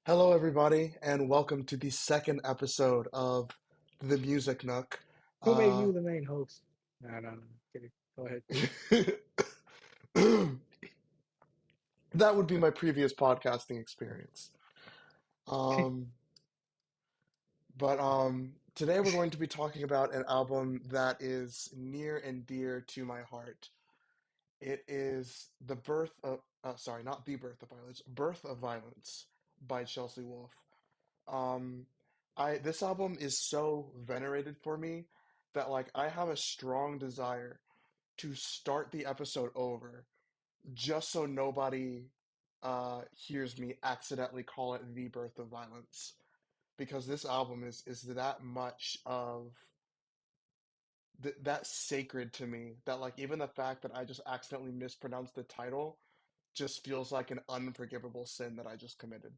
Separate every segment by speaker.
Speaker 1: Hello, everybody, and welcome to the second episode of the Music Nook.
Speaker 2: Who made
Speaker 1: Uh,
Speaker 2: you the main host? No, no, no. Kidding. Go ahead.
Speaker 1: that would be my previous podcasting experience. Um, but today we're going to be talking about an album that is near and dear to my heart. It is sorry, not The Birth of Violence, Birth of Violence by Chelsea Wolfe. Um, this album is so venerated for me that like I have a strong desire to start the episode over just so nobody hears me accidentally call it The Birth of Violence because this album is that much of that sacred to me that like even the fact that I just accidentally mispronounced the title just feels like an unforgivable sin that I just committed.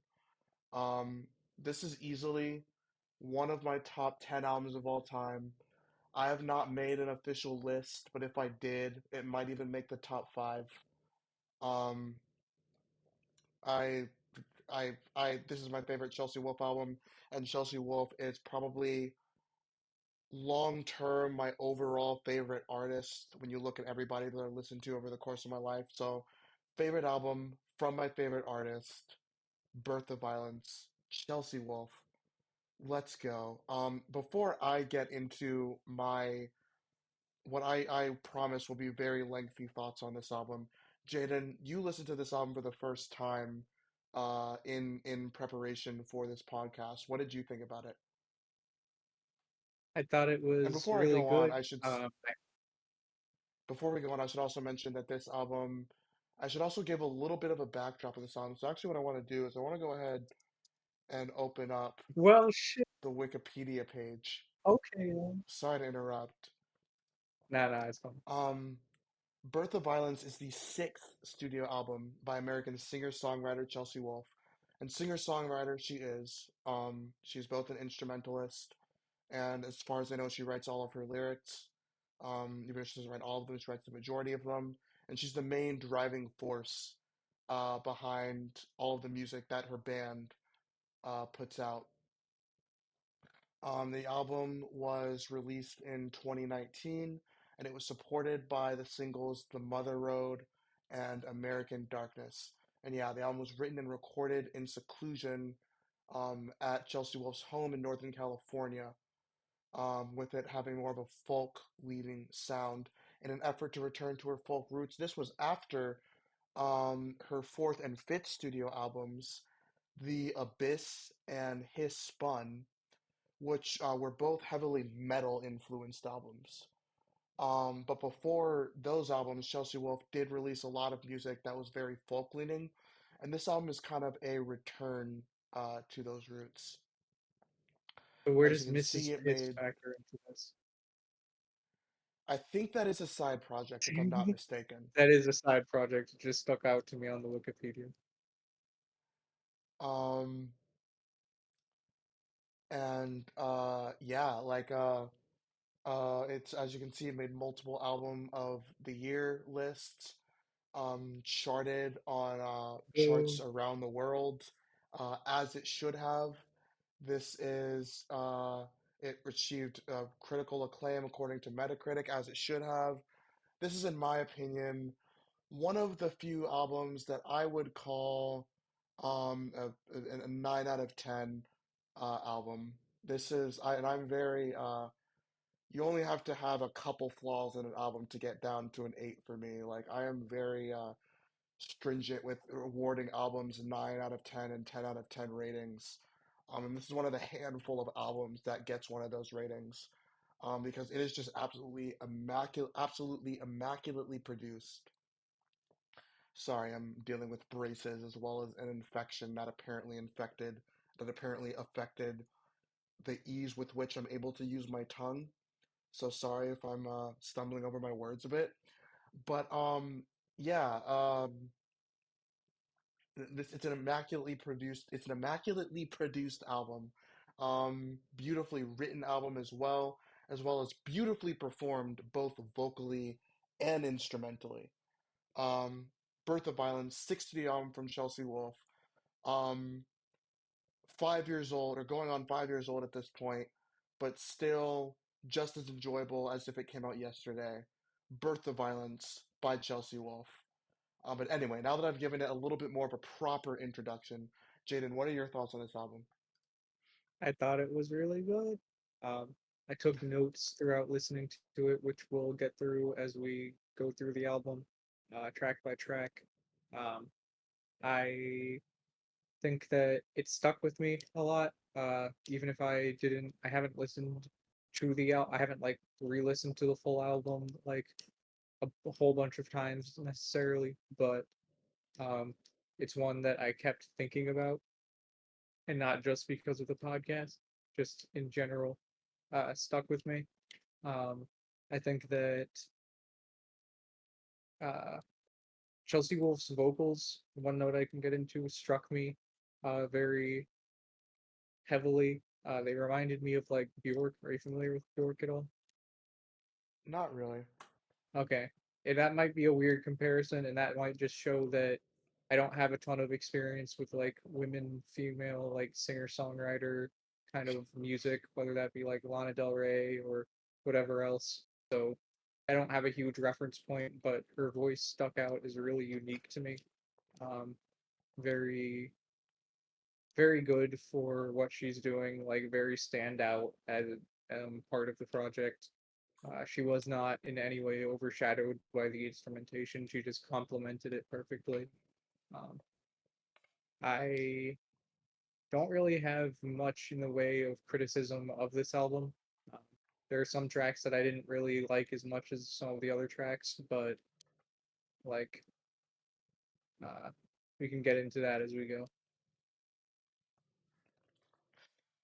Speaker 1: Um, this is easily one of my top 10 albums of all time. I have not made an official list, but if I did, it might even make the top five. Um, I, this is my favorite Chelsea Wolfe album, and Chelsea Wolfe is probably long term my overall favorite artist when you look at everybody that I listened to over the course of my life. So, favorite album from my favorite artist, Birth of Violence, Chelsea Wolfe. Let's go. Before I get into my what I promise will be very lengthy thoughts on this album, Jaden, you listened to this album for the first time in preparation for this podcast. What did you think about it?
Speaker 2: I thought it
Speaker 1: And
Speaker 2: was
Speaker 1: before I
Speaker 2: really
Speaker 1: go on,
Speaker 2: good.
Speaker 1: before we go on, I should also mention that this album, I should also give a little bit of a backdrop of this album. So actually, what I want to do is I want to go ahead and open up
Speaker 2: Well, shit.
Speaker 1: the Wikipedia page.
Speaker 2: Okay. Then.
Speaker 1: Sorry to interrupt.
Speaker 2: Nah, nah, it's fine.
Speaker 1: Um, Birth of Violence is the sixth studio album by American singer-songwriter Chelsea Wolfe. And singer-songwriter she is. She's both an instrumentalist, and as far as I know, she writes all of her lyrics. Even if she doesn't write all of them, she writes the majority of them. And she's the main driving force behind all of the music that her band puts out. The album was released in 2019 and it was supported by the singles The Mother Road and American Darkness. And yeah, the album was written and recorded in seclusion at Chelsea Wolfe's home in Northern California, with it having more of a folk leading sound in an effort to return to her folk roots. This was after her fourth and fifth studio albums, The Abyss and His Spun, which were both heavily metal influenced albums. But before those albums, Chelsea Wolfe did release a lot of music that was very folk leaning, and this album is kind of a return to those roots.
Speaker 2: So where
Speaker 1: As you
Speaker 2: does
Speaker 1: can see,
Speaker 2: Mrs.
Speaker 1: it
Speaker 2: Pitts
Speaker 1: made,
Speaker 2: factor into this?
Speaker 1: I think that is a side project, if I'm not mistaken.
Speaker 2: That is a side project. It just stuck out to me on the Wikipedia.
Speaker 1: Um, and yeah, it's as you can see, it made multiple album of the year lists. Charted on charts
Speaker 2: Boo.
Speaker 1: around the world, as it should have. This is it received critical acclaim according to Metacritic, as it should have. This is, in my opinion, one of the few albums that I would call a 9 out of 10 album. This is, and I'm very, you only have to have a couple flaws in an album to get down to an 8 for me. Like, I am very stringent with awarding albums 9 out of 10 and 10 out of 10 ratings. And this is one of the handful of albums that gets one of those ratings, because it is just absolutely immaculately produced. Sorry, I'm dealing with braces as well as an infection that apparently affected the ease with which I'm able to use my tongue. So sorry if I'm stumbling over my words a bit. But yeah, this it's an immaculately produced album. Beautifully written album as well as beautifully performed both vocally and instrumentally. Um, Birth of Violence, sixth studio album from Chelsea Wolfe. Um, 5 years old or going on 5 years old at this point, but still just as enjoyable as if it came out yesterday. Birth of Violence by Chelsea Wolfe. But anyway, now that I've given it a little bit more of a proper introduction, Jaden, what are your thoughts on this album?
Speaker 2: I thought it was really good. Um, I took notes throughout listening to it, which we'll get through as we go through the album, track by track. Um, I think that it stuck with me a lot. Even if I haven't listened to I haven't like re-listened to the full album like a whole bunch of times necessarily, but um, it's one that I kept thinking about, and not just because of the podcast, just in general, stuck with me. Um, I think that uh, Chelsea Wolfe's vocals, one note I can get into, struck me very heavily. They reminded me of like Bjork. Are you familiar with Bjork at all?
Speaker 1: Not really.
Speaker 2: Okay. And that might be a weird comparison, and that might just show that I don't have a ton of experience with like women, female, like singer-songwriter kind of music, whether that be like Lana Del Rey or whatever else. So I don't have a huge reference point, but her voice stuck out as really unique to me. Um, very, very good for what she's doing, like very standout as part of the project. She was not in any way overshadowed by the instrumentation. She just complemented it perfectly. Um, I don't really have much in the way of criticism of this album. Um, there are some tracks that I didn't really like as much as some of the other tracks, but like uh, we can get into that as we go.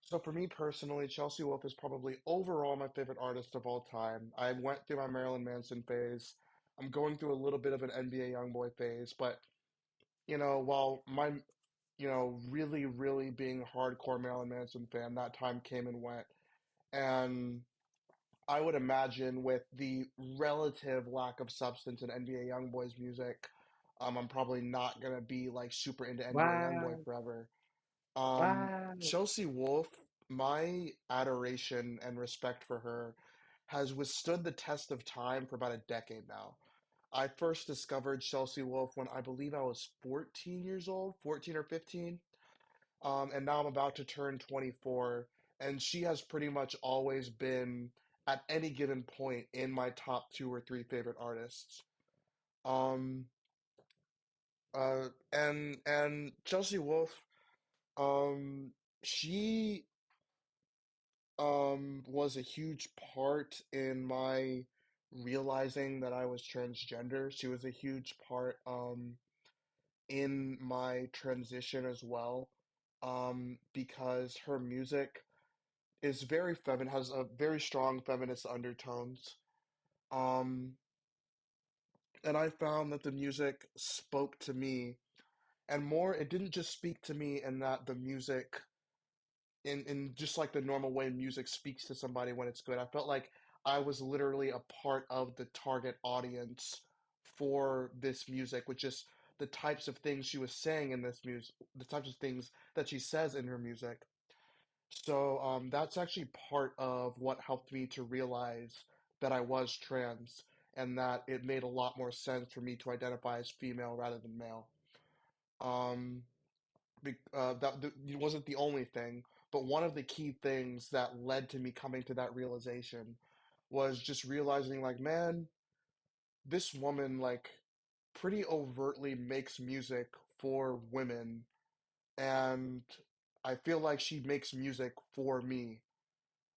Speaker 1: So for me personally, Chelsea Wolfe is probably overall my favorite artist of all time. I went through my Marilyn Manson phase. I'm going through a little bit of an NBA YoungBoy phase, but while my really, really being a hardcore Marilyn Manson fan, that time came and went. And I would imagine with the relative lack of substance in NBA YoungBoy's music, I'm probably not gonna be like super into NBA YoungBoy
Speaker 2: Wow,
Speaker 1: forever.
Speaker 2: wow,
Speaker 1: Chelsea Wolfe, my adoration and respect for her has withstood the test of time for about a decade now. I first discovered Chelsea Wolfe when I believe I was 14 years old, 14 or 15. And now I'm about to turn 24, and she has pretty much always been at any given point in my top two or three favorite artists. Um, and Chelsea Wolfe, um, she was a huge part in my realizing that I was transgender. She was a huge part in my transition as well, because her music is very feminine, has a very strong feminist undertones. Um, and I found that the music spoke to me, and more, it didn't just speak to me in that the music, in just like the normal way music speaks to somebody when it's good. I felt like I was literally a part of the target audience for this music, with just the types of things she was saying in this music, the types of things that she says in her music. So that's actually part of what helped me to realize that I was trans and that it made a lot more sense for me to identify as female rather than male. Um, it wasn't the only thing, but one of the key things that led to me coming to that realization was just realizing, like, man, this woman, like, pretty overtly makes music for women, and I feel like she makes music for me.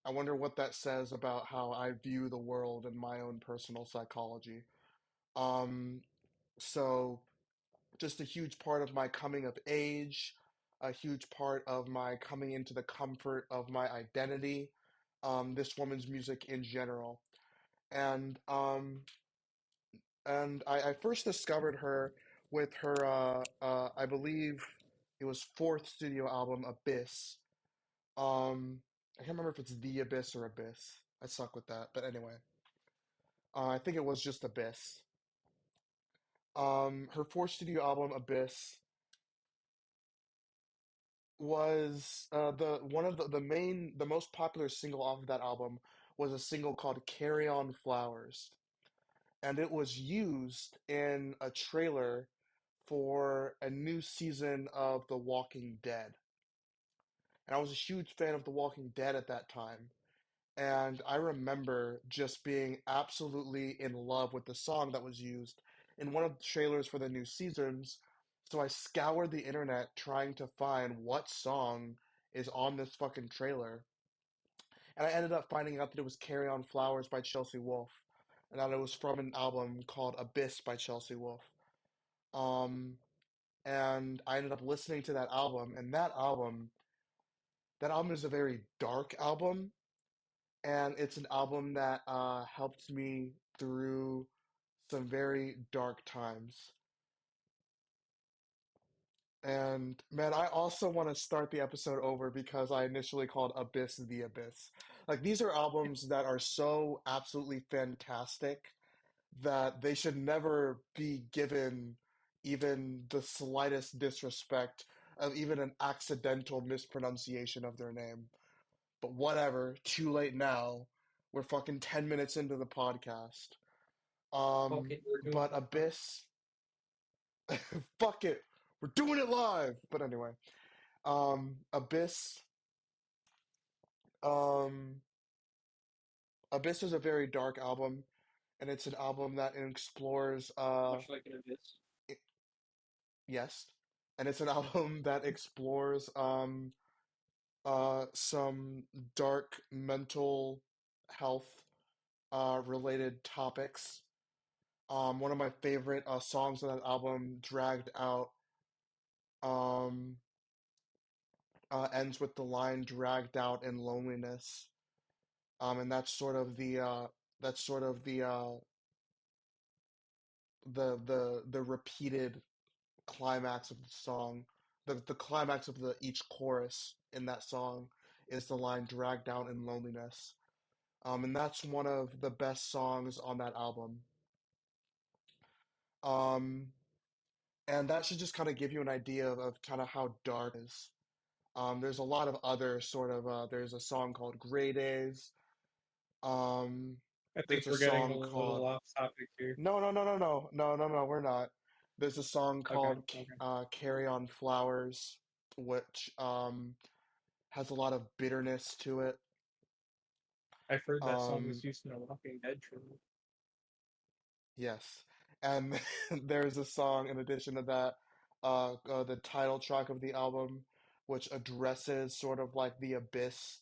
Speaker 1: I wonder what that says about how I view the world and my own personal psychology. Um, so just a huge part of my coming of age, a huge part of my coming into the comfort of my identity, this woman's music in general. And I first discovered her with her I believe it was fourth studio album, Abyss. I can't remember if it's The Abyss or Abyss. I suck with that, but anyway. I think it was just Abyss. Her fourth studio album, Abyss, was the one of the most popular single off of that album was a single called "Carry On Flowers," and it was used in a trailer for a new season of The Walking Dead. And I was a huge fan of The Walking Dead at that time. And I remember just being absolutely in love with the song that was used in one of the trailers for the new seasons. So I scoured the internet trying to find what song is on this fucking trailer. And I ended up finding out that it was Carry On Flowers by Chelsea Wolfe. And that it was from an album called Abyss by Chelsea Wolfe. Um, and I ended up listening to that album is a very dark album, and it's an album that helped me through some very dark times. And man, I also want to start the episode over because I initially called Abyss the Abyss. Like these are albums that are so absolutely fantastic that they should never be given even the slightest disrespect of even an accidental mispronunciation of their name. But whatever, too late now. We're fucking 10 minutes into the podcast.
Speaker 2: Okay, we're doing
Speaker 1: But
Speaker 2: it live.
Speaker 1: Abyss, fuck it. We're doing it live. But anyway, Abyss, um, Abyss is a very dark album, and it's an album that explores,
Speaker 2: Much like an abyss.
Speaker 1: i- yes, and it's an album that explores, some dark mental health, related topics. One of my favorite songs on that album, Dragged Out, um, ends with the line "dragged out in loneliness," and that's sort of the repeated climax of the song. The climax of the each chorus in that song is the line "dragged out in loneliness," and that's one of the best songs on that album. Um, and that should just kind of give you an idea of kind of how dark it is. There's a lot of other sort of there's a song called Gray Days. Um,
Speaker 2: I think
Speaker 1: there's a
Speaker 2: we're getting a
Speaker 1: song
Speaker 2: little
Speaker 1: called
Speaker 2: off topic here.
Speaker 1: no, we're not. There's a song
Speaker 2: Okay,
Speaker 1: called
Speaker 2: okay.
Speaker 1: Carry On Flowers, which has a lot of bitterness to it.
Speaker 2: I've heard that song was
Speaker 1: Um,
Speaker 2: used in a Walking Dead trailer.
Speaker 1: yes. And there's a song in addition to that, the title track of the album, which addresses sort of like the abyss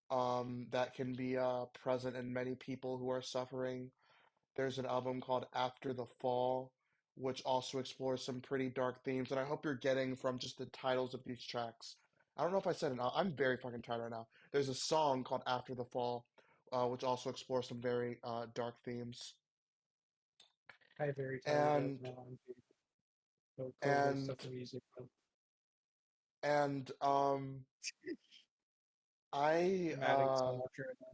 Speaker 1: that can be present in many people who are suffering. There's an album called After the Fall, which also explores some pretty dark themes, and I hope you're getting from just the titles of these tracks. I don't know if I said it. I'm very fucking tired right now. There's a song called After the Fall, which also explores some very dark themes.
Speaker 2: I'm very tired right
Speaker 1: And
Speaker 2: now. I'm doing no co-host of
Speaker 1: and
Speaker 2: the music. But
Speaker 1: and I
Speaker 2: I'm adding so much right now.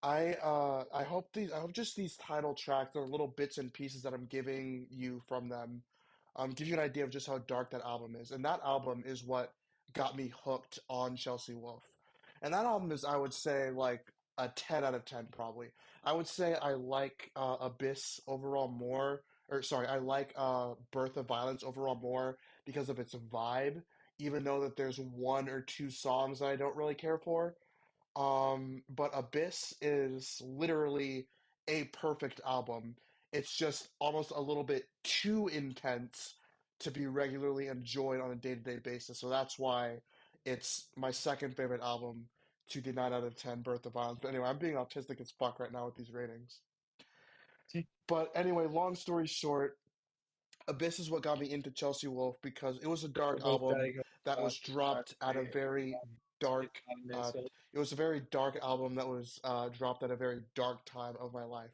Speaker 1: I hope just these title tracks or little bits and pieces that I'm giving you from them give you an idea of just how dark that album is. And that album is what got me hooked on Chelsea Wolfe. And that album is, I would say, like a 10 out of 10 probably. I would say I like Abyss overall more, or sorry, I like Birth of Violence overall more because of its vibe, even though that there's one or two songs that I don't really care for. But Abyss is literally a perfect album. It's just almost a little bit too intense to be regularly enjoyed on a day-to-day basis. So that's why it's my second favorite album to the 9 out of 10 Birth of Violence. But anyway, I'm being autistic as fuck right now with these ratings. But anyway, long story short, Abyss is what got me into Chelsea Wolfe because it was a
Speaker 2: We're
Speaker 1: dark
Speaker 2: both
Speaker 1: album
Speaker 2: diagnosed
Speaker 1: that
Speaker 2: with
Speaker 1: was
Speaker 2: autism.
Speaker 1: dropped at a very
Speaker 2: It's
Speaker 1: dark
Speaker 2: not an
Speaker 1: uh
Speaker 2: insult.
Speaker 1: it was a very dark album that was dropped at a very dark time of my life.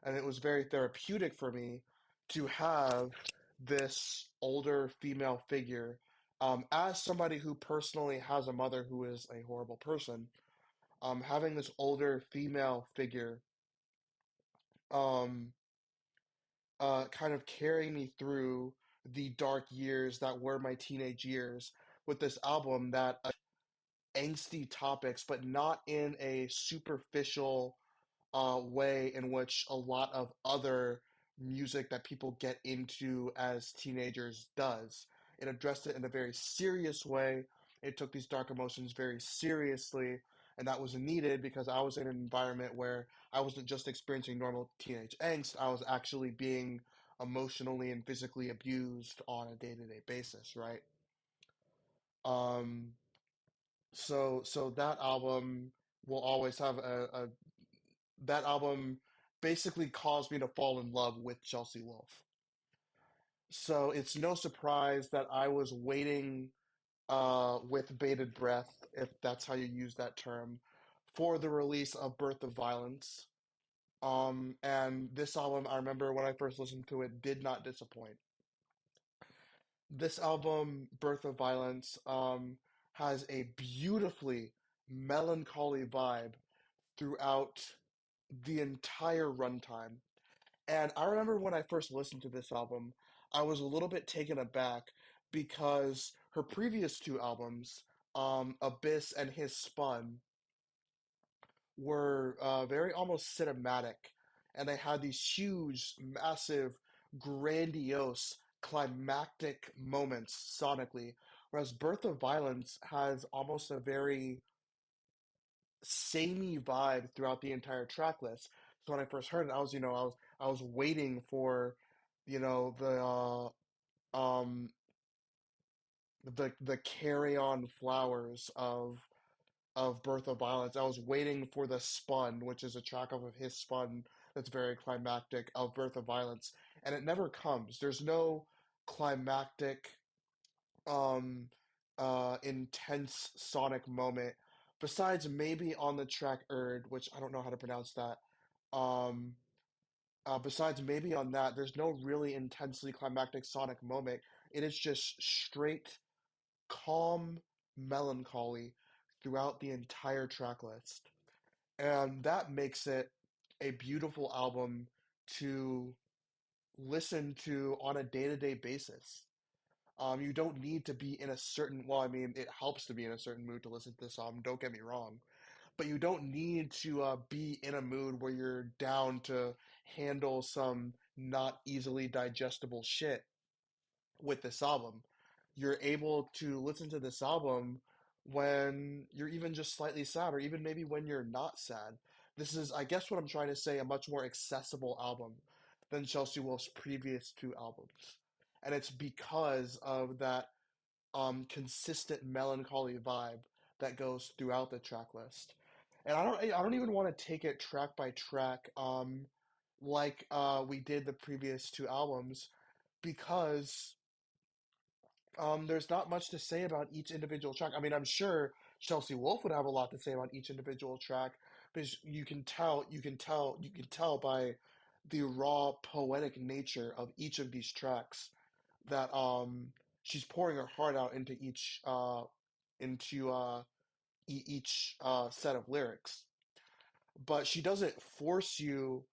Speaker 1: And it was very therapeutic for me to have this older female figure. As somebody who personally has a mother who is a horrible person, having this older female figure um kind of carrying me through the dark years that were my teenage years with this album that angsty topics, but not in a superficial way in which a lot of other music that people get into as teenagers does. It addressed it in a very serious way. It took these dark emotions very seriously, and that was needed because I was in an environment where I wasn't just experiencing normal teenage angst, I was actually being emotionally and physically abused on a day-to-day basis, right? Um, so that album will always have a that album basically caused me to fall in love with Chelsea Wolfe. So it's no surprise that I was waiting with bated breath, if that's how you use that term, for the release of Birth of Violence. And this album, I remember when I first listened to it, did not disappoint. This album, Birth of Violence, has a beautifully melancholy vibe throughout the entire runtime. And I remember when I first listened to this album, I was a little bit taken aback because her previous two albums, Abyss and His Spun, were very almost cinematic. And they had these huge, massive, grandiose, climactic moments sonically. Whereas Birth of Violence has almost a very samey vibe throughout the entire track list. So when I first heard it, I was waiting for, you know, the carry on flowers of Birth of Violence. I was waiting for the spun, which is a track off of his spun that's very climactic of Birth of Violence, and it never comes. There's no climactic um intense sonic moment besides maybe on the track Erd, which I don't know how to pronounce that. Um Besides maybe on that, there's no really intensely climactic sonic moment. It is just straight calm melancholy throughout the entire track list. And that makes it a beautiful album to listen to on a day-to-day basis. You don't need to be in a certain, well, I mean, it helps to be in a certain mood to listen to this album, don't get me wrong. But you don't need to be in a mood where you're down to handle some not easily digestible shit with this album. You're able to listen to this album when you're even just slightly sad, or even maybe when you're not sad. This is, I guess, what I'm trying to say, a much more accessible album than Chelsea Wolfe's previous two albums. And it's because of that consistent melancholy vibe that goes throughout the track list. And I don't even want to take it track by track, like we did the previous two albums, because there's not much to say about each individual track. I mean, I'm sure Chelsea Wolfe would have a lot to say about each individual track, because you can tell by the raw poetic nature of each of these tracks that she's pouring her heart out into each set of lyrics, but she doesn't force you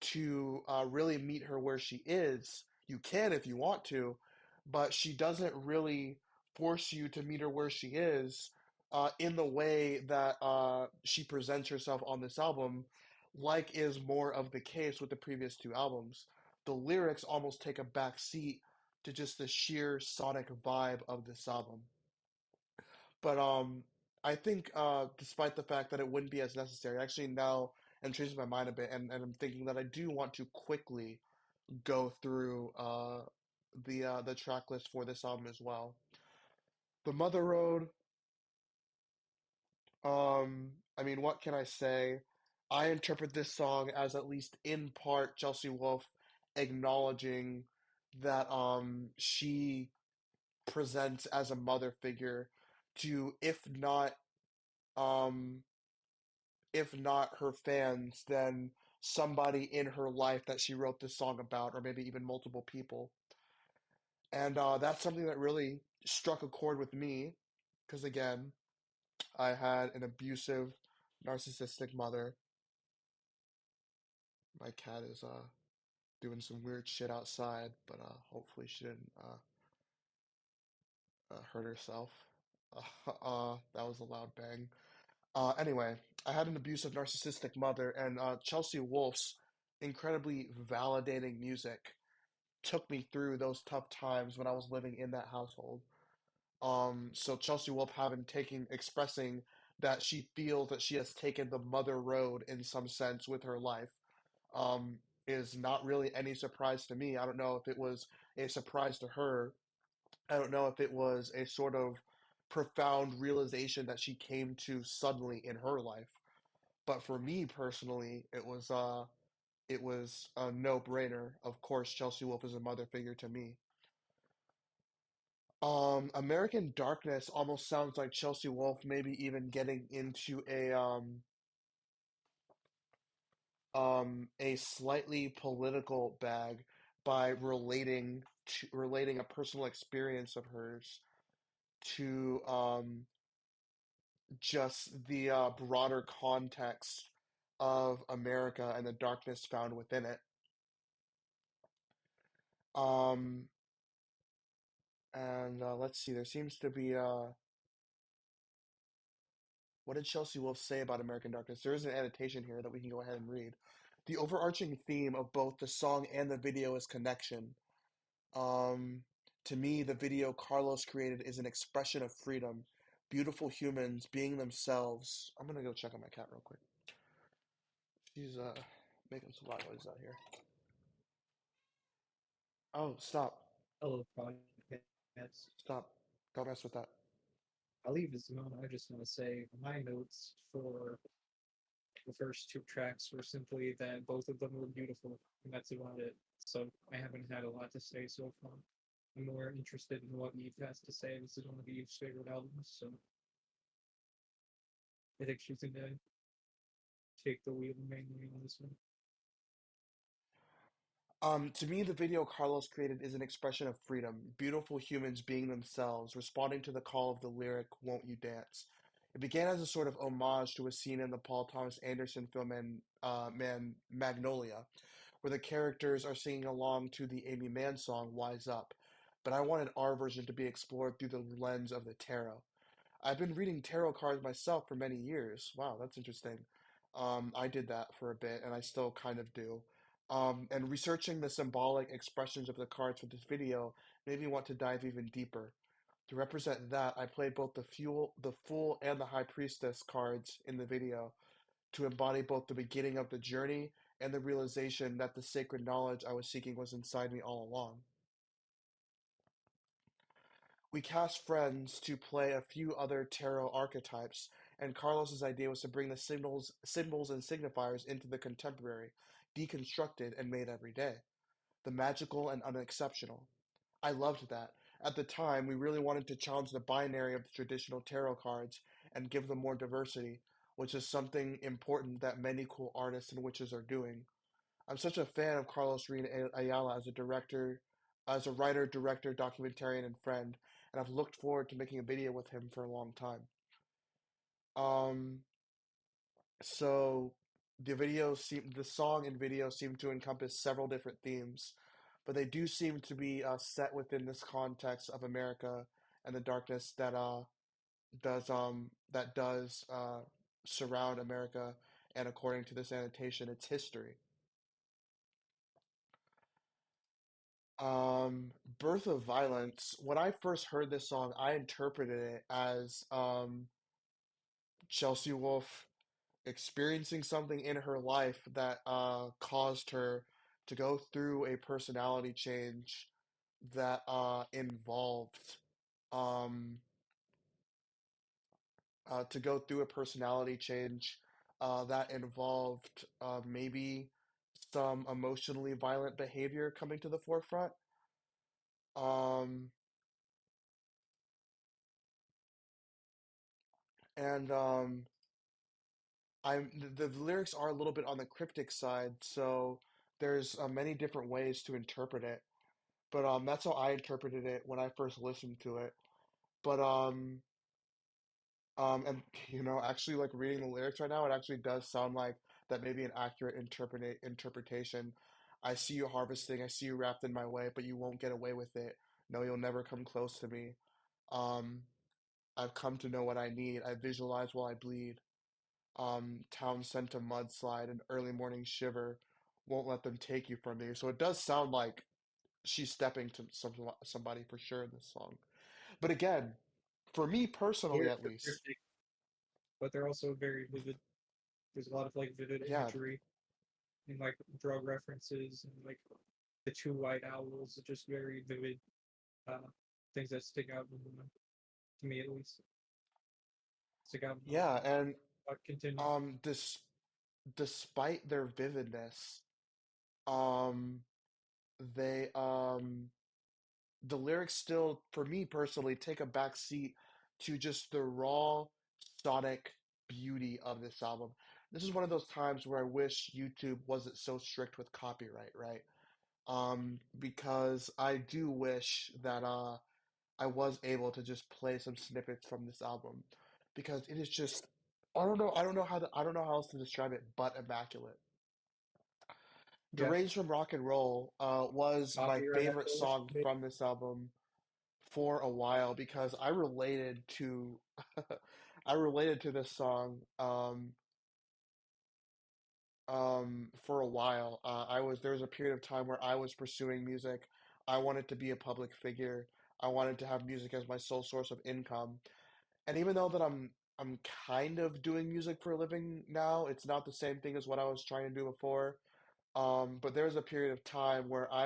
Speaker 1: to really meet her where she is. You can if you want to, but she doesn't really force you to meet her where she is in the way that she presents herself on this album, like is more of the case with the previous two albums. The lyrics almost take a back seat to just the sheer sonic vibe of this album. But I think despite the fact that it wouldn't be as necessary, actually now I'm changing my mind a bit, and I'm thinking that I do want to quickly go through the track list for this album as well. The Mother Road, I mean, what can I say? I interpret this song as at least in part Chelsea Wolfe acknowledging that she presents as a mother figure to, um if not her fans, then somebody in her life that she wrote this song about, or maybe even multiple people. And that's something that really struck a chord with me, because again, I had an abusive, narcissistic mother. My cat is doing some weird shit outside, but hopefully she didn't hurt herself. That was a loud bang. Anyway, I had an abusive narcissistic mother, and Chelsea Wolfe's incredibly validating music took me through those tough times when I was living in that household. So Chelsea Wolfe having taking expressing that she feels that she has taken the mother road in some sense with her life, is not really any surprise to me. I don't know if it was a surprise to her. I don't know if it was a sort of profound realization that she came to suddenly in her life. But for me personally, it was a no-brainer. Of course, Chelsea Wolfe is a mother figure to me. American Darkness almost sounds like Chelsea Wolfe maybe even getting into a slightly political bag by relating a personal experience of hers to just the broader context of America and the darkness found within it. Um, and let's see, there seems to be what did Chelsea Wolfe say about American Darkness? There is an annotation here that we can go ahead and read. The overarching theme of both the song and the video is connection. Um, to me, the video Carlos created is an expression of freedom. Beautiful humans being themselves. I'm gonna go check on my cat real quick. She's making some loud noises out here. Oh, stop.
Speaker 2: Hello, podcast.
Speaker 1: Stop. Don't mess with that.
Speaker 2: I'll leave this alone. I just want to say my notes for the first two tracks were simply that both of them were beautiful, and that's about it. So I haven't had a lot to say so far. I'm more interested in what Eve has to say. This is one of Eve's favorite albums, so I think she's gonna take the wheel mainly on this one.
Speaker 1: To me, the video Carlos created is an expression of freedom. Beautiful humans being themselves, responding to the call of the lyric, Won't You Dance? It began as a sort of homage to a scene in the Paul Thomas Anderson film Magnolia, where the characters are singing along to the Amy Mann song Wise Up. But I wanted our version to be explored through the lens of the tarot. I've been reading tarot cards myself for many years. Wow, that's interesting. I did that for a bit, and I still kind of do. And researching the symbolic expressions of the cards for this video made me want to dive even deeper. To represent that, I played both the Fool, and the High Priestess cards in the video to embody both the beginning of the journey and the realization that the sacred knowledge I was seeking was inside me all along. We cast friends to play a few other tarot archetypes, and Carlos's idea was to bring the symbols and signifiers into the contemporary, deconstructed and made every day, the magical and unexceptional. I loved that. At the time, we really wanted to challenge the binary of the traditional tarot cards and give them more diversity, which is something important that many cool artists and witches are doing. I'm such a fan of Carlos Reed Ayala as a writer, director, documentarian, and friend, and I've looked forward to making a video with him for a long time. Um, so the song and video seem to encompass several different themes, but they do seem to be set within this context of America and the darkness that does surround America, and according to this annotation, its history. Birth of Violence. When I first heard this song, I interpreted it as Chelsea Wolfe experiencing something in her life that caused her to go through a personality change that involved um, to go through a personality change that involved maybe some emotionally violent behavior coming to the forefront. Um, and the lyrics are a little bit on the cryptic side, so there's many different ways to interpret it. But that's how I interpreted it when I first listened to it. But and actually, like reading the lyrics right now, it actually does sound like that may be an accurate interpretation. I see you harvesting, I see you wrapped in my way, but you won't get away with it. No, you'll never come close to me. Um, I've come to know what I need. I visualize while I bleed. Town sent a mudslide, an early morning shiver. Won't let them take you from me. So it does sound like she's stepping to somebody for sure in this song. But again, for me personally
Speaker 2: Lyrics
Speaker 1: at
Speaker 2: are
Speaker 1: least,
Speaker 2: cryptic, but they're also very vivid. There's a lot of like vivid
Speaker 1: yeah,
Speaker 2: imagery and like drug references and like the two white owls are just very vivid uh, things that stick out in the, to me at least. Stick out in the
Speaker 1: yeah, and
Speaker 2: continue.
Speaker 1: this despite their vividness, um, they the lyrics still, for me personally, take a back seat to just the raw sonic beauty of this album. This is one of those times where I wish YouTube wasn't so strict with copyright, right? Because I do wish that I was able to just play some snippets from this album because it is just I don't know how else to describe it but immaculate.
Speaker 2: Yeah,
Speaker 1: Deranged from Rock and Roll was my
Speaker 2: copyright
Speaker 1: favorite
Speaker 2: violation.
Speaker 1: song from this album for a while because I related to I related to this song for a while. There was a period of time where I was pursuing music. I wanted to be a public figure. I wanted to have music as my sole source of income. And even though that I'm kind of doing music for a living now, it's not the same thing as what I was trying to do before. But there was a period of time where I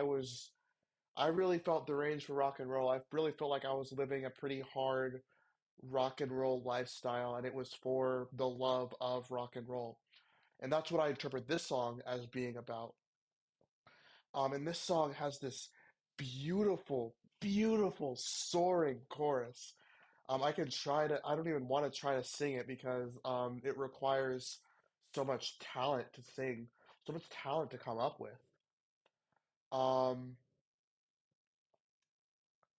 Speaker 1: really felt deranged for rock and roll. I really felt like I was living a pretty hard rock and roll lifestyle, and it was for the love of rock and roll. And that's what I interpret this song as being about. And this song has this beautiful, beautiful soaring chorus. I don't even want to try to sing it because it requires so much talent to sing, so much talent to come up with. Um,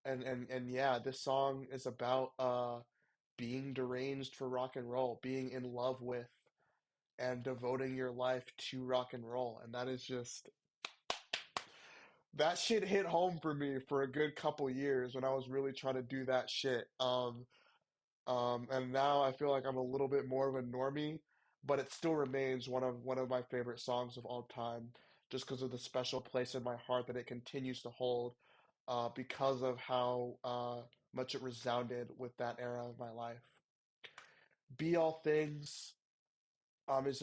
Speaker 1: and yeah, this song is about being deranged for rock and roll, being in love with and devoting your life to rock and roll. And that is just that shit hit home for me for a good couple years when I was really trying to do that shit. And now I feel like I'm a little bit more of a normie, but it still remains one of my favorite songs of all time, just because of the special place in my heart that it continues to hold, because of how much it resounded with that era of my life. Be All Things is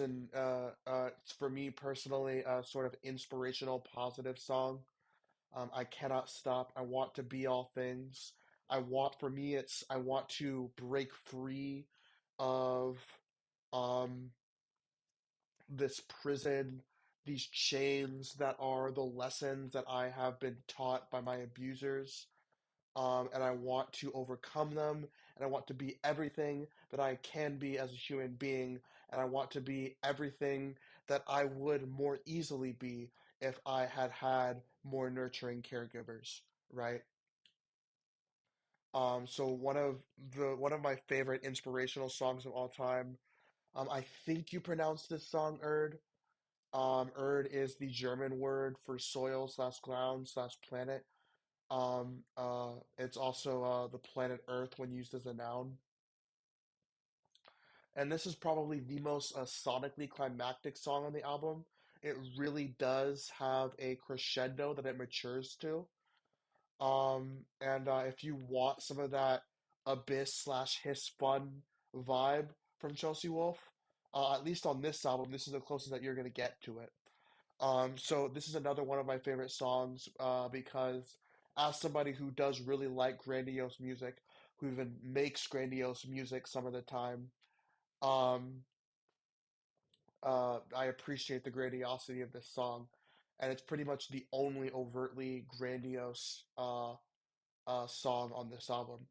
Speaker 1: for me personally a sort of inspirational, positive song. I cannot stop. I want to be all things. For me, I want to break free of um, this prison, these chains that are the lessons that I have been taught by my abusers. And I want to overcome them, and I want to be everything that I can be as a human being, and I want to be everything that I would more easily be if I had had more nurturing caregivers, right? So one of my favorite inspirational songs of all time. I think you pronounce this song Erd. Erd is the German word for soil slash ground slash planet. It's also the planet Earth when used as a noun. And this is probably the most sonically climactic song on the album. It really does have a crescendo that it matures to. And if you want some of that abyss slash hiss fun vibe from Chelsea Wolfe, at least on this album, this is the closest that you're gonna get to it. So this is another one of my favorite songs because as somebody who does really like grandiose music, who even makes grandiose music some of the time, um, I appreciate the grandiosity of this song, and it's pretty much the only overtly grandiose song on this album.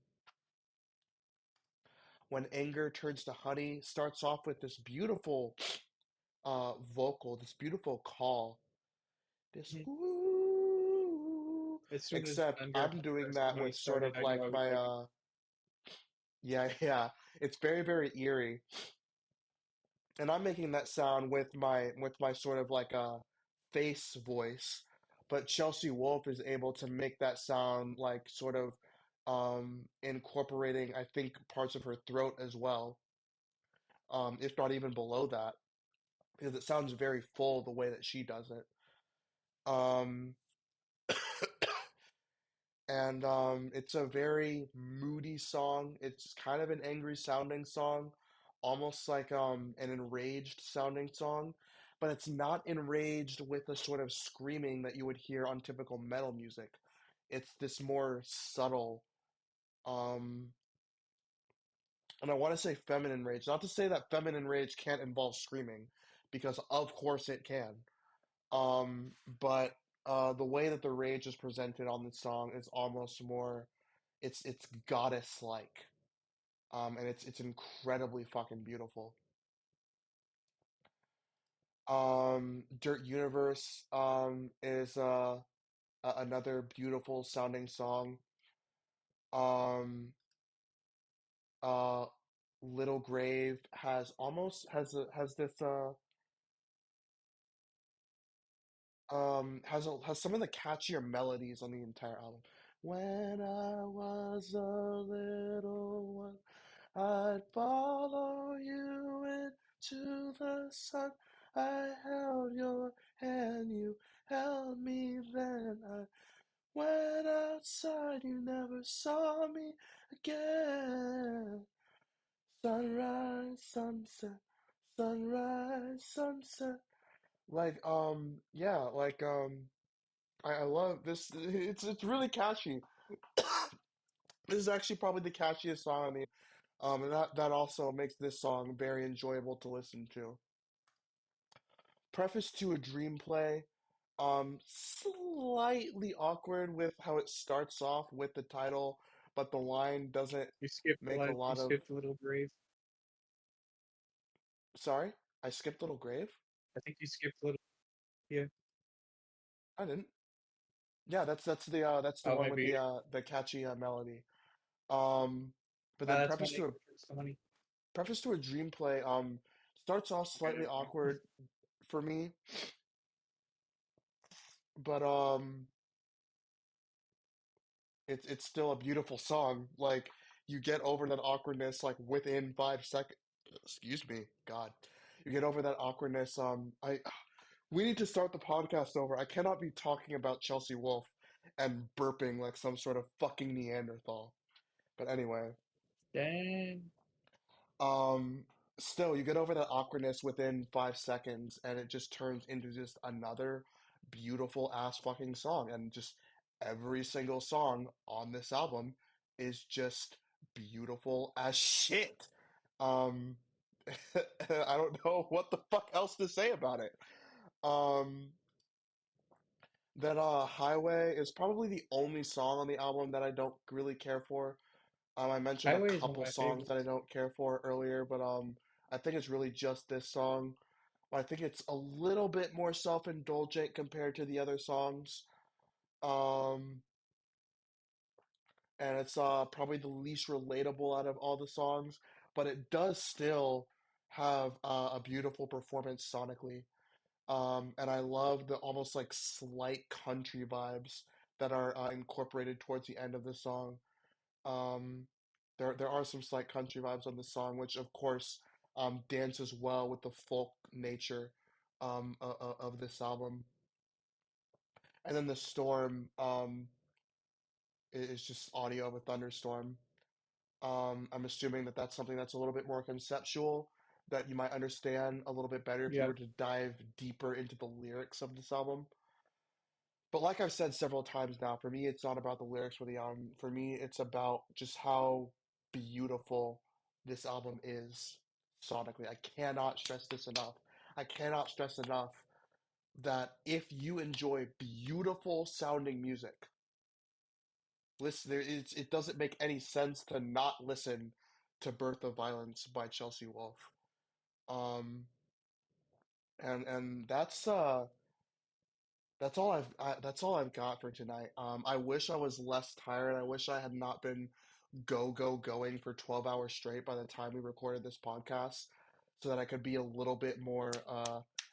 Speaker 1: When Anger Turns to Honey starts off with this beautiful vocal, this beautiful call, this
Speaker 2: Mhm.
Speaker 1: ooh,
Speaker 2: As soon as
Speaker 1: except I'm doing that
Speaker 2: Money
Speaker 1: with sort
Speaker 2: started,
Speaker 1: of
Speaker 2: I knew I
Speaker 1: like
Speaker 2: would
Speaker 1: my
Speaker 2: like it.
Speaker 1: yeah, yeah, it's very, very eerie. And I'm making that sound with my sort of like a face voice, but Chelsea Wolfe is able to make that sound like sort of incorporating, I think, parts of her throat as well, if not even below that, because it sounds very full the way that she does it. Um, and it's a very moody song. It's kind of an angry sounding song, almost like an enraged sounding song, but it's not enraged with the sort of screaming that you would hear on typical metal music. It's this more subtle, um, and I want to say feminine rage. Not to say that feminine rage can't involve screaming, because of course it can. But the way that the rage is presented on the song is almost more, it's goddess like, and it's incredibly fucking beautiful. Dirt Universe is another beautiful sounding song. Um, uh, Little Grave has almost has this has some of the catchier melodies on the entire album. When I was a little one, I'd follow you into the sun. I held your hand, you held me then. I went outside, you never saw me again. Sunrise, sunset, sunrise, sunset. Yeah, I love this. It's really catchy. This is actually probably the catchiest song on the and that also makes this song very enjoyable to listen to. Preface to a Dream Play, slightly awkward with how it starts off with the title, but the line doesn't make a
Speaker 2: You
Speaker 1: lot of.
Speaker 2: skipped Little Grave.
Speaker 1: Sorry, I skipped Little Grave.
Speaker 2: I think you skipped Little. Yeah.
Speaker 1: I didn't. Yeah, that's the
Speaker 2: Oh,
Speaker 1: one with
Speaker 2: maybe.
Speaker 1: the catchy melody. Um, but then
Speaker 2: That's my English to money.
Speaker 1: Preface to a Dream Play starts off slightly awkward for me, but it's still a beautiful song. Like you get over that awkwardness like within 5 seconds. Excuse me, God. You get over that awkwardness. I We need to start the podcast over. I cannot be talking about Chelsea Wolfe and burping like some sort of fucking Neanderthal. But anyway,
Speaker 2: Dang.
Speaker 1: um, still, you get over that awkwardness within 5 seconds, and it just turns into just another beautiful ass fucking song. And just every single song on this album is just beautiful as shit. Um, I don't know what the fuck else to say about it. Um, that Highway is probably the only song on the album that I don't really care for. I mentioned a
Speaker 2: Highway is one of
Speaker 1: couple
Speaker 2: my
Speaker 1: songs that I
Speaker 2: favorites.
Speaker 1: don't care for earlier, but I think it's really just this song. I think it's a little bit more self-indulgent compared to the other songs. Um, and it's probably the least relatable out of all the songs, but it does still have a beautiful performance sonically. And I love the almost like slight country vibes that are incorporated towards the end of the song. Um, there are some slight country vibes on the song, which of course dances well with the folk nature of this album. And then the storm is just audio of a thunderstorm. I'm assuming that that's something that's a little bit more conceptual, that you might understand a little bit better if you
Speaker 2: Yeah.
Speaker 1: were to dive deeper into the lyrics of this album. But like I've said several times now, for me, it's not about the lyrics for the album. For me, it's about just how beautiful this album is sonically. I cannot stress this enough. I cannot stress enough that if you enjoy beautiful sounding music, listen, it doesn't make any sense to not listen to Birth of Violence by Chelsea Wolfe. Um, and that's all I've got for tonight. I wish I was less tired. I wish I had not been going for 12 hours straight by the time we recorded this podcast, so that I could be a little bit more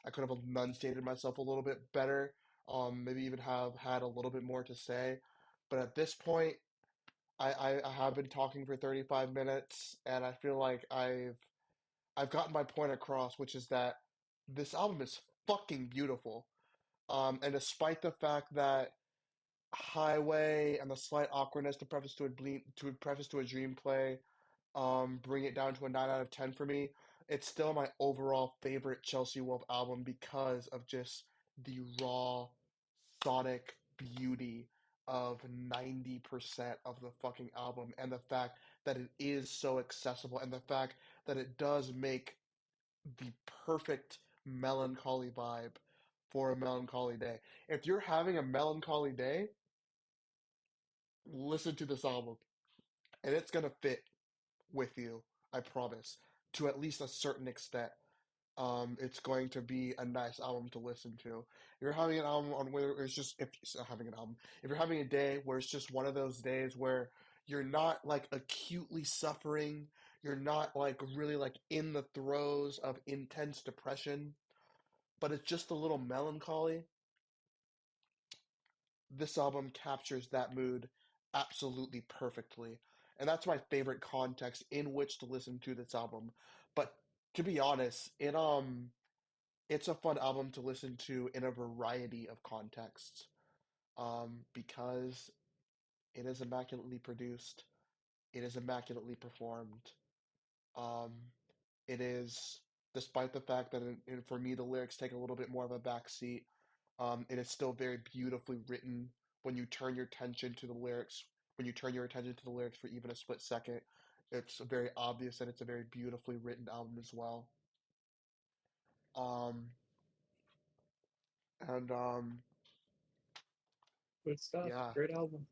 Speaker 1: I could have enunciated myself a little bit better. Maybe even have had a little bit more to say. But at this point, I have been talking for 35 minutes, and I feel like I've gotten my point across, which is that this album is fucking beautiful. And despite the fact that Highway and the slight awkwardness to preface to a dream play bring it down to a 9 out of 10 for me. It's still my overall favorite Chelsea Wolfe album because of just the raw sonic beauty of 90% of the fucking album and the fact that it is so accessible and the fact that it does make the perfect melancholy vibe for a melancholy day. If you're having a melancholy day, listen to this album and it's gonna fit with you, I promise, to at least a certain extent. It's going to be a nice album to listen to. If you're having an album on where it's just if you're not having an album, if you're having a day where it's just one of those days where you're not like acutely suffering, you're not like really like in the throes of intense depression, but it's just a little melancholy, this album captures that mood absolutely perfectly. And that's my favorite context in which to listen to this album. But to be honest, it's a fun album to listen to in a variety of contexts. Because it is immaculately produced, it is immaculately performed. Um, it is, despite the fact that for me the lyrics take a little bit more of a back seat, it is still very beautifully written when you turn your attention to the lyrics. When you turn your attention to the lyrics for even a split second, it's very obvious that it's a very beautifully written album as well. Um, and
Speaker 2: Good stuff.
Speaker 1: yeah,
Speaker 2: Great album.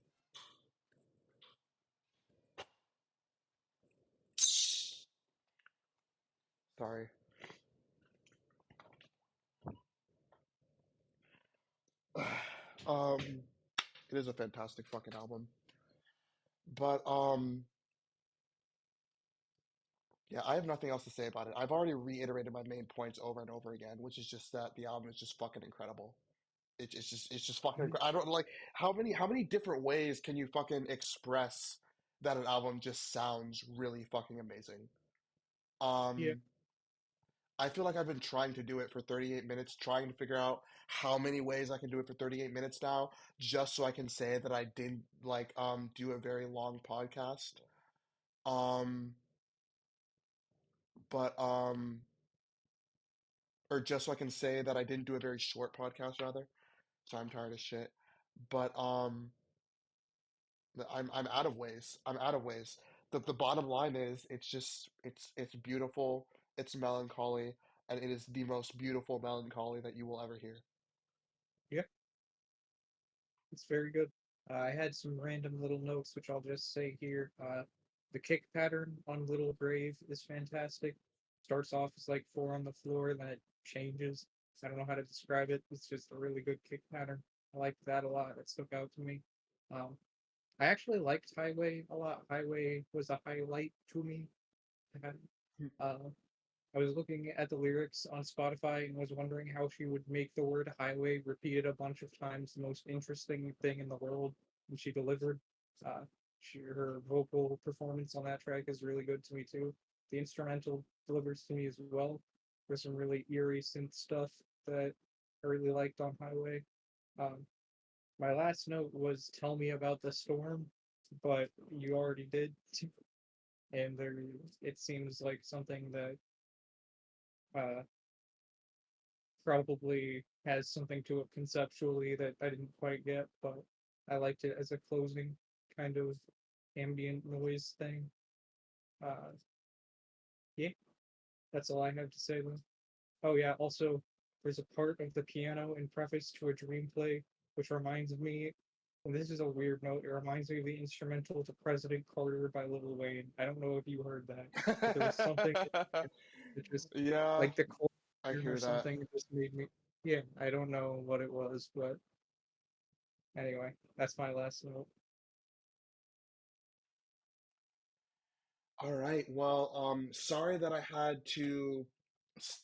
Speaker 1: sorry. um, it is a fantastic fucking album. But yeah, I have nothing else to say about it. I've already reiterated my main points over and over again, which is just that the album is just fucking incredible. It's just fucking.
Speaker 2: Mhm.
Speaker 1: I don't like how many different ways can you fucking express that an album just sounds really fucking amazing.
Speaker 2: Yeah,
Speaker 1: Um, I feel like I've been trying to do it for 38 minutes, trying to figure out how many ways I can do it for 38 minutes now, just so I can say that I didn't like do a very long podcast. Um, but or just so I can say that I didn't do a very short podcast rather. So I'm tired of shit. But I'm out of ways. I'm out of ways. The bottom line is it's beautiful, it's melancholy, and it is the most beautiful melancholy that you will ever hear.
Speaker 2: yeah, it's very good. I had some random little notes, which I'll just say here. The kick pattern on Little Grave is fantastic. Starts off as like four on the floor, then it changes. I don't know how to describe it. It's just a really good kick pattern. I liked that a lot. It stuck out to me. Um, I actually liked Highway a lot. Highway was a highlight to me. Uh, I was looking at the lyrics on Spotify and was wondering how she would make the word highway repeated a bunch of times the most interesting thing in the world when she delivered. Uh, her vocal performance on that track is really good to me too. The instrumental delivers to me as well. There's some really eerie synth stuff that I really liked on Highway. Um, my last note was tell me about the storm, but you already did. And there, it seems like something that uh, probably has something to it conceptually that I didn't quite get, but I liked it as a closing kind of ambient noise thing. Uh, yeah, that's all I have to say though. Oh yeah, also there's a part of the piano in Preface to a Dream Play which reminds me, and this is a weird note, it reminds me of the instrumental to President Carter by Lil Wayne. I don't know if you heard that, but there was something that just
Speaker 1: Yeah,
Speaker 2: like the chord
Speaker 1: I
Speaker 2: or
Speaker 1: hear that.
Speaker 2: something that just made me, yeah, I don't know what it was, but anyway, that's my last note.
Speaker 1: All right. Well, sorry that I had to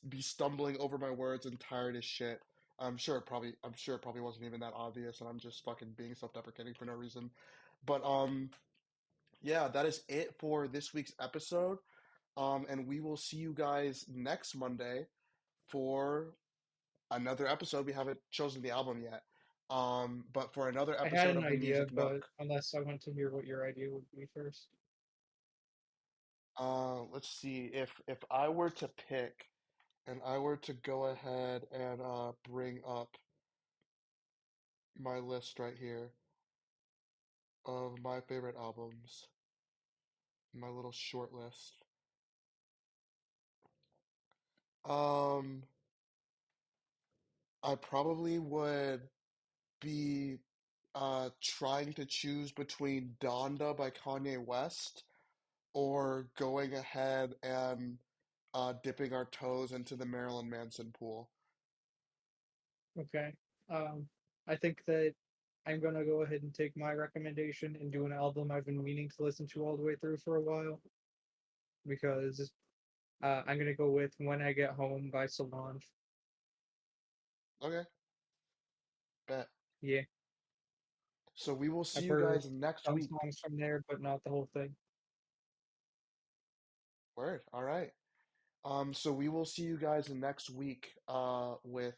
Speaker 1: be stumbling over my words and tired as shit. I'm sure it probably wasn't even that obvious, and I'm just fucking being self-deprecating for no reason. But yeah, that is it for this week's episode. And we will see you guys next Monday for another episode. We haven't chosen the album yet. But for another
Speaker 2: I had
Speaker 1: episode
Speaker 2: an
Speaker 1: of the
Speaker 2: idea,
Speaker 1: Music
Speaker 2: but
Speaker 1: Nook.
Speaker 2: unless I want to hear what your idea would be first.
Speaker 1: Let's see. If I were to pick and I were to go ahead and bring up my list right here of my favorite albums, my little short list. Um, I probably would be trying to choose between Donda by Kanye West or going ahead and dipping our toes into the Marilyn Manson pool.
Speaker 2: Okay. Um, I think that I'm gonna go ahead and take my recommendation and do an album I've been meaning to listen to all the way through for a while because I'm gonna go with "When I Get Home" by Solange.
Speaker 1: Okay, bet.
Speaker 2: Yeah,
Speaker 1: So we will see
Speaker 2: I've
Speaker 1: you
Speaker 2: heard
Speaker 1: guys next
Speaker 2: some
Speaker 1: week.
Speaker 2: songs from there, but not the whole thing.
Speaker 1: Word. All right. So we will see you guys next week with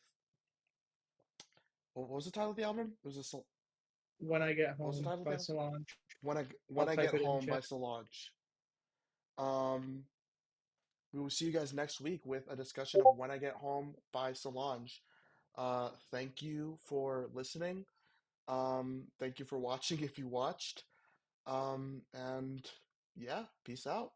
Speaker 1: what was the title of the album? It was
Speaker 2: "When I Get
Speaker 1: what was the
Speaker 2: Home"
Speaker 1: title of the
Speaker 2: by
Speaker 1: album?
Speaker 2: Solange.
Speaker 1: When
Speaker 2: I'll
Speaker 1: I
Speaker 2: type
Speaker 1: Get
Speaker 2: it in
Speaker 1: Home by
Speaker 2: chat.
Speaker 1: Solange. Um, we will see you guys next week with a discussion of When I Get Home by Solange. Thank you for listening. Thank you for watching if you watched. And yeah, peace out.